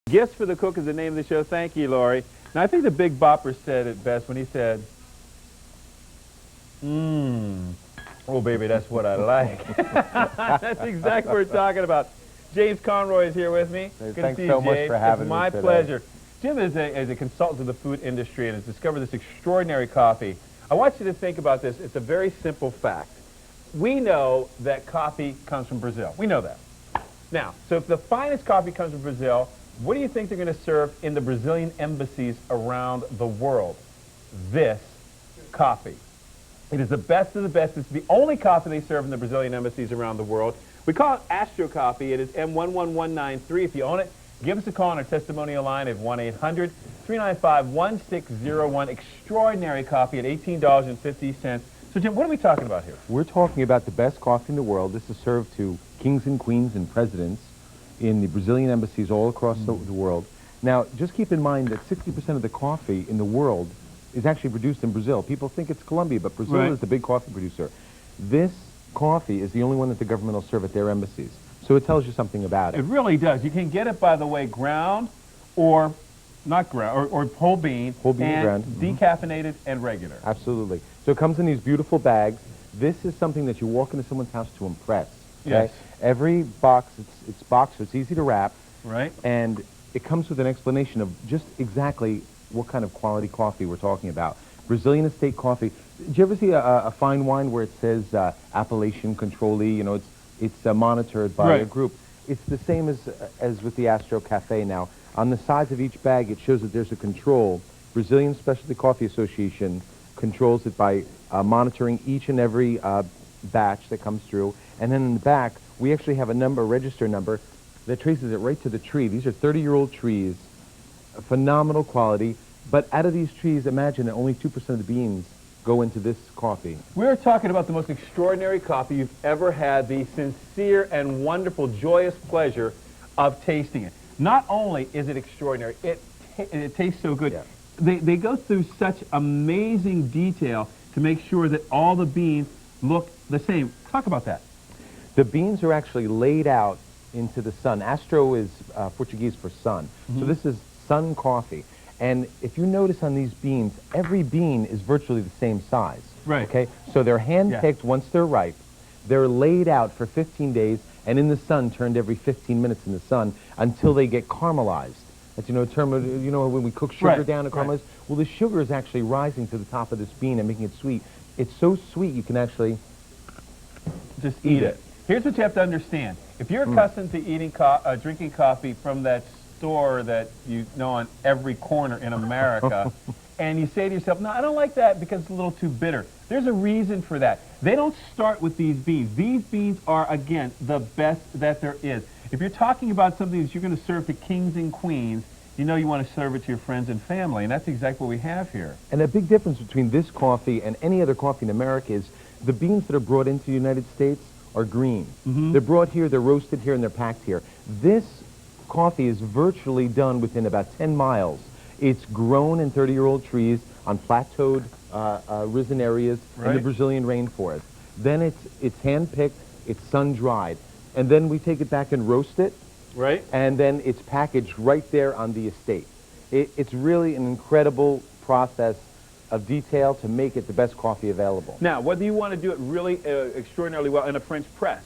Gifts for the Cook is the name of the show. Thank you, Lori. Now, I think the Big Bopper said it best when he said, oh, baby, that's what I like. That's exactly what we're talking about. James Conroy is here with me. Hey, Good to thanks see so you, much James. for having it's me my today. pleasure. Jim is a consultant to the food industry and has discovered this extraordinary coffee. I want you to think about this. It's a very simple fact. We know that coffee comes from Brazil. We know that. Now, so if the finest coffee comes from Brazil, what do you think they're going to serve in the Brazilian embassies around the world? This coffee. It is the best of the best. It's the only coffee they serve in the Brazilian embassies around the world. We call it Astro coffee. It is M11193. If you own it, give us a call on our testimonial line at 1-800-395-1601. Extraordinary coffee at $18.50. So, Jim, what are we talking about here? We're talking about the best coffee in the world. This is served to kings and queens and presidents in the Brazilian embassies all across the world. Now, just keep in mind that 60% of the coffee in the world is actually produced in Brazil. People think it's Colombia, but Brazil is the big coffee producer. This coffee is the only one that the government will serve at their embassies. So it tells you something about it. It really does. You can get it, by the way, ground or not ground, or whole bean, and ground. Decaffeinated and regular. Absolutely. So it comes in these beautiful bags. This is something that you walk into someone's house to impress. Okay? Yes. Every box, it's boxed, so it's easy to wrap. Right. And it comes with an explanation of just exactly what kind of quality coffee we're talking about. Brazilian estate coffee. Did you ever see a fine wine where it says appellation controllee? You know, it's monitored by a group. It's the same as with the Astro Cafe now. On the sides of each bag, it shows that there's a control. Brazilian Specialty Coffee Association controls it by monitoring each and every batch that comes through. And then in the back, we actually have a number, a register number, that traces it right to the tree. These are 30-year-old trees, phenomenal quality. But out of these trees, imagine that only 2% of the beans go into this coffee. We're talking about the most extraordinary coffee you've ever had, the sincere and wonderful, joyous pleasure of tasting it. Not only is it extraordinary, it tastes so good. Yeah. They go through such amazing detail to make sure that all the beans look the same. Talk about that. The beans are actually laid out into the sun. Astro is Portuguese for sun. So this is sun coffee. And if you notice on these beans, every bean is virtually the same size. Right. Okay? So they're hand-picked once they're ripe. They're laid out for 15 days and in the sun, turned every 15 minutes in the sun until they get caramelized. That's, a term of, when we cook sugar down to caramelize. Well, the sugar is actually rising to the top of this bean and making it sweet. It's so sweet you can actually just eat it. Here's what you have to understand. If you're accustomed to eating drinking coffee from that store that you know on every corner in America, and you say to yourself, no, I don't like that because it's a little too bitter. There's a reason for that. They don't start with these beans. These beans are, again, the best that there is. If you're talking about something that you're going to serve to kings and queens, you know you want to serve it to your friends and family, and that's exactly what we have here. And a big difference between this coffee and any other coffee in America is the beans that are brought into the United States are green. They're brought here, they're roasted here, and they're packed here. This coffee is virtually done within about 10 miles. It's grown in 30-year-old trees on plateaued, risen areas in the Brazilian rainforest. Then it's hand-picked, it's sun-dried, and then we take it back and roast it. Right. And then it's packaged right there on the estate. It's really an incredible process of detail to make it the best coffee available. Now, whether you want to do it really extraordinarily well in a French press,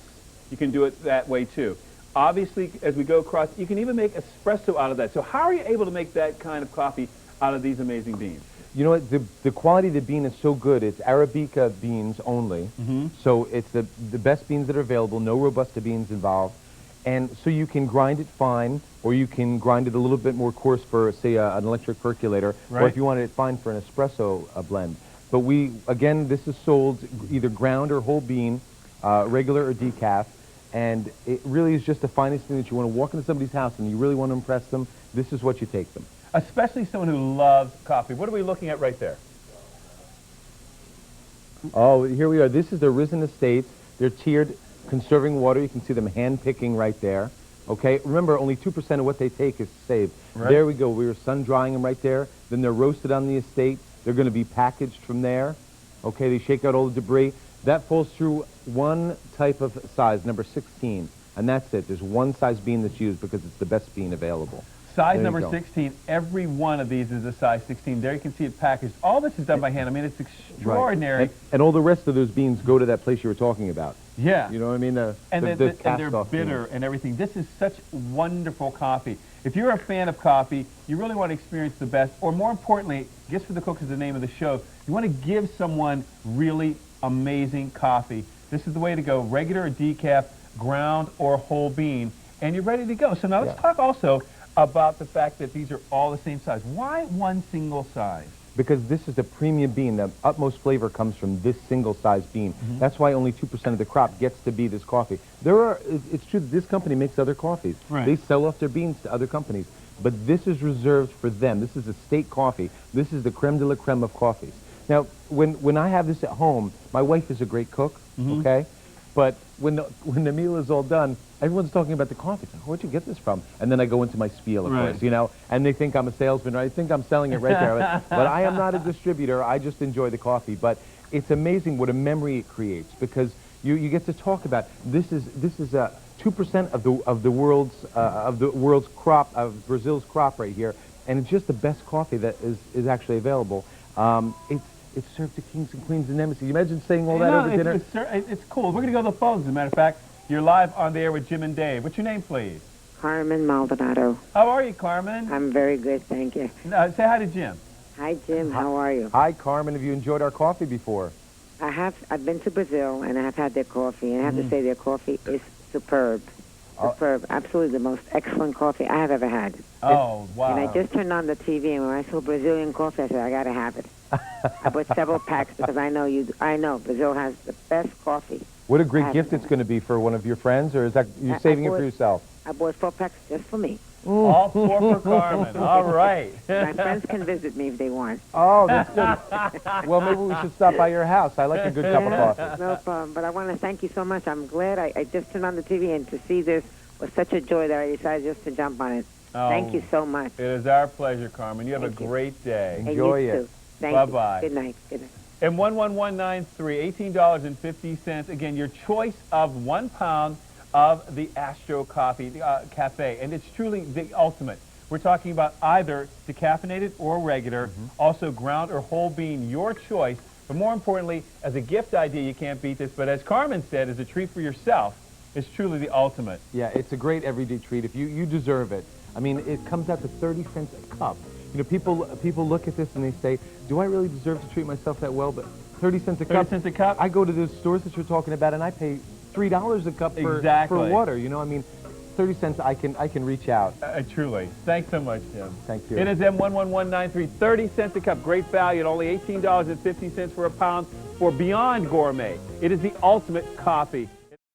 you can do it that way too. Obviously, as we go across, you can even make espresso out of that. So how are you able to make that kind of coffee out of these amazing beans? You know what, the quality of the bean is so good. It's Arabica beans only. So it's the best beans that are available, no Robusta beans involved. And so you can grind it fine, or you can grind it a little bit more coarse for, say, an electric percolator, or if you wanted it fine for an espresso blend. But again, this is sold either ground or whole bean, regular or decaf, and it really is just the finest thing that you want to walk into somebody's house and you really want to impress them, this is what you take them. Especially someone who loves coffee. What are we looking at right there? Oh, here we are. This is the Risen Estates. They're tiered, conserving water. You can see them hand-picking right there. Okay, remember, only 2% of what they take is saved. There we go. We were sun-drying them right there. Then they're roasted on the estate. They're going to be packaged from there. Okay, they shake out all the debris. That falls through one type of size, number 16, and that's it. There's one size bean that's used because it's the best bean available. Size There you number go. 16. Every one of these is a size 16. There you can see it packaged. All this is done by hand. I mean, it's extraordinary. And all the rest of those beans go to that place you were talking about. Yeah. You know what I mean? And they're cast-off bitter beans. and everything. This is such wonderful coffee. If you're a fan of coffee, you really want to experience the best, or more importantly, Gifts for the Cook is the name of the show, you want to give someone really amazing coffee. This is the way to go. Regular or decaf, ground or whole bean, and you're ready to go. So now let's talk also about the fact that these are all the same size. Why one single size? Because this is the premium bean. The utmost flavor comes from this single size bean. That's why only 2% of the crop gets to be this coffee. It's true that this company makes other coffees. Right. They sell off their beans to other companies. But this is reserved for them. This is a state coffee. This is the creme de la creme of coffees. Now, when I have this at home, my wife is a great cook, okay? But when the meal is all done, everyone's talking about the coffee. Like, where'd you get this from? And then I go into my spiel, of course, you know, and they think I'm a salesman, or I think I'm selling it right there. But I am not a distributor. I just enjoy the coffee. But it's amazing what a memory it creates, because you get to talk about this is 2% of the world's crop, of Brazil's crop right here, and it's just the best coffee that is actually available. It's served to kings and queens and embassies. Imagine saying all that over dinner. It's cool. We're going to go to the phones, as a matter of fact. You're live on the air with Jim and Dave. What's your name, please? Carmen Maldonado. How are you, Carmen? I'm very good, thank you. Say hi to Jim. Hi, Jim. How are you? Hi, Carmen. Have you enjoyed our coffee before? I've been to Brazil, and I have had their coffee, and I have to say their coffee is superb. Superb. Absolutely the most excellent coffee I have ever had. Oh, wow. And I just turned on the TV, and when I saw Brazilian coffee, I said, I got to have it. I bought several packs because I know Brazil has the best coffee. What a great gift it's going to be for one of your friends, or is that you're saving it for yourself? I bought 4 packs just for me. All 4 for Carmen. All right. My friends can visit me if they want. Oh, that's good. Well, maybe we should stop by your house. I like a good cup of coffee. No problem. But I want to thank you so much. I'm glad I just turned on the TV, and to see this was such a joy that I decided just to jump on it. Oh, Thank you so much. It is our pleasure, Carmen. You have Thank a you. great day. And Enjoy you it. too. Thank Bye-bye. you. Good night. Good night. And 11193, $18.50. Again, your choice of 1 pound of the Astro coffee cafe, and it's truly the ultimate. We're talking about either decaffeinated or regular, also ground or whole bean, your choice. But more importantly, as a gift idea, you can't beat this. But as Carmen said, as a treat for yourself, it's truly the ultimate. Yeah, it's a great everyday treat. If you deserve it. I mean, it comes out to 30 cents a cup. You know, people look at this and they say, do I really deserve to treat myself that well? But 30 cents a cup. 30 cents a cup? I go to those stores that you're talking about, and I pay $3 a cup for water. You know, I mean, 30 cents, I can reach out. Truly. Thanks so much, Jim. Thank you. It is M11193, 30 cents a cup. Great value at only $18.50 for a pound for Beyond Gourmet. It is the ultimate coffee.